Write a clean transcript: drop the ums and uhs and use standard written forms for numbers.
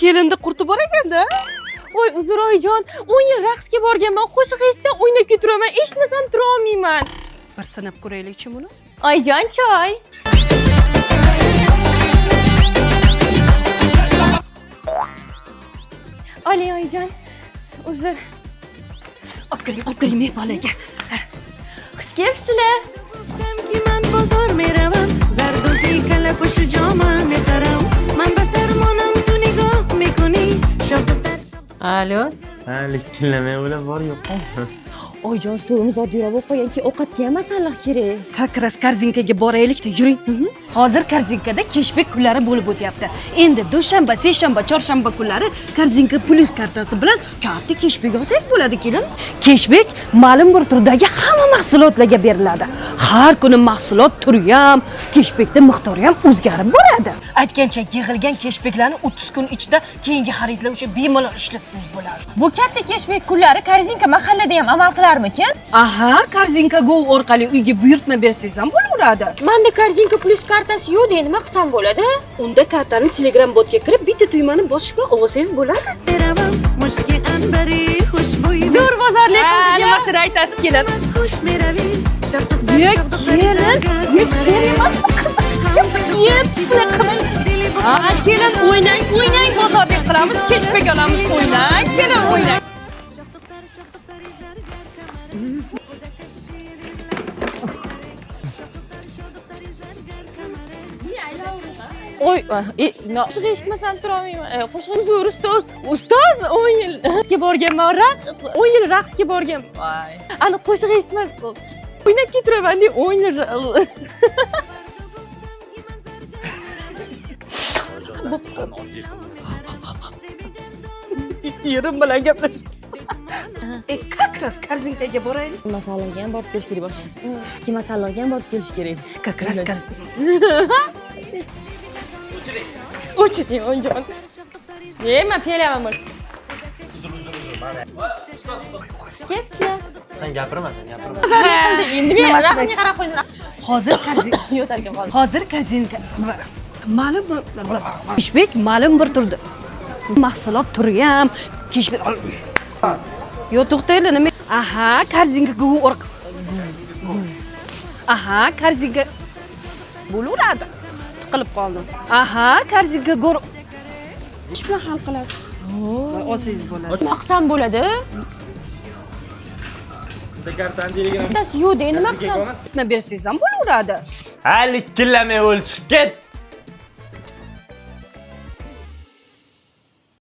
Kelindi qurti bor ekanda. Voy uzr oyijon, 10 yil raqsga borganman, qo'shiq eshitsam o'ynab ketiraman, eshitmasam tura olmayman. Bir sinab ko'raylik-chi buni. Oyijon, choy. Oling oyijon. Uzr. Obkiring mehmonlarga. Xush kelibsizlar. Alo. Ha, likillamay o'ylab bor yo'q. Oyijon, stolimiz oddiyroq bo'lib qolganki, ovqatga ham masalliq kerak. Как раз korzinkaga boraylik-da, yuring. Hozir korzinkada keshbek kunlari bo'lib o'tyapti. Endi dushanba, seshanba, chorshanba kunlari korzinka plus kartasi bilan katta keshbek olsangiz bo'ladi, kelin. Keshbek ma'lum bir turdagi hamma mahsulotlarga beriladi. Har kuni mahsulot turi ham, keshbekda miqdori ham o'zgarib boradi. Aytgancha, yig'ilgan keshbeklarni 30 kun ichida keyingi xaridlar uchun bemalol ishlatsangiz bo'ladi. Bu katta keshbek kunlari korzinka mahallada ham amal qilarmikin? Aha, korzinka go orqali uyga buyurtma bersangiz ham bo'laveradi. Menda korzinka plus kartasi yo'q, de nima qilsam bo'ladi? Unda kartani Telegram botga kirib, bitta tuymani bosish bilan olsangiz bo'ladi. Zo'r bozorlik qildik. Nimasini aytasiz, kelin? Kelin emasmi, qiziqishga Kelin o'ynang, bozordek qilamiz, keshbek olamiz, o'ynang, kelin o'ynang. Oy, qo'shiq eshitmasam tura olmayman. Qo'shiq zo'r ustoz. Ustoz 10 yilga borganman, 10 yil raqsga borgan. Voy. Ani qo'shiq eshitmas. O'ynab ketiraman deb 10 yil. Yerim bilan gaplash. Как раз korzinkaga boraylik. Masalliqga ham borib kelish kerak boshqa. Masalliqga ham borib kelish kerak. Как раз korzinka. O'chiring oyijon. Men pelaman bo'l. Kelibsizlar. Sen gapirma. Endi men raqamga qarab qo'ydim. Hozir korzinka yo'targan qoldi. Hozir korzinka ma'lum bir keshbek ma'lum bir turdi. Mahsulot turi ham keshbek. Yo'q, to'xtaylar, nima? Aha, korzinka go Aha, korzinka bo'laveradi. Tiqilib qoldim. Aha, korzinka go ish bilan hal qilasiz. Olsangiz bo'ladi. Nima qilsam bo'ladi? Kartani Telegram. Yo'q, de nima qilsam? Nima bersangiz ham bo'laveradi. Ha, likillamay o'l chiqib ket.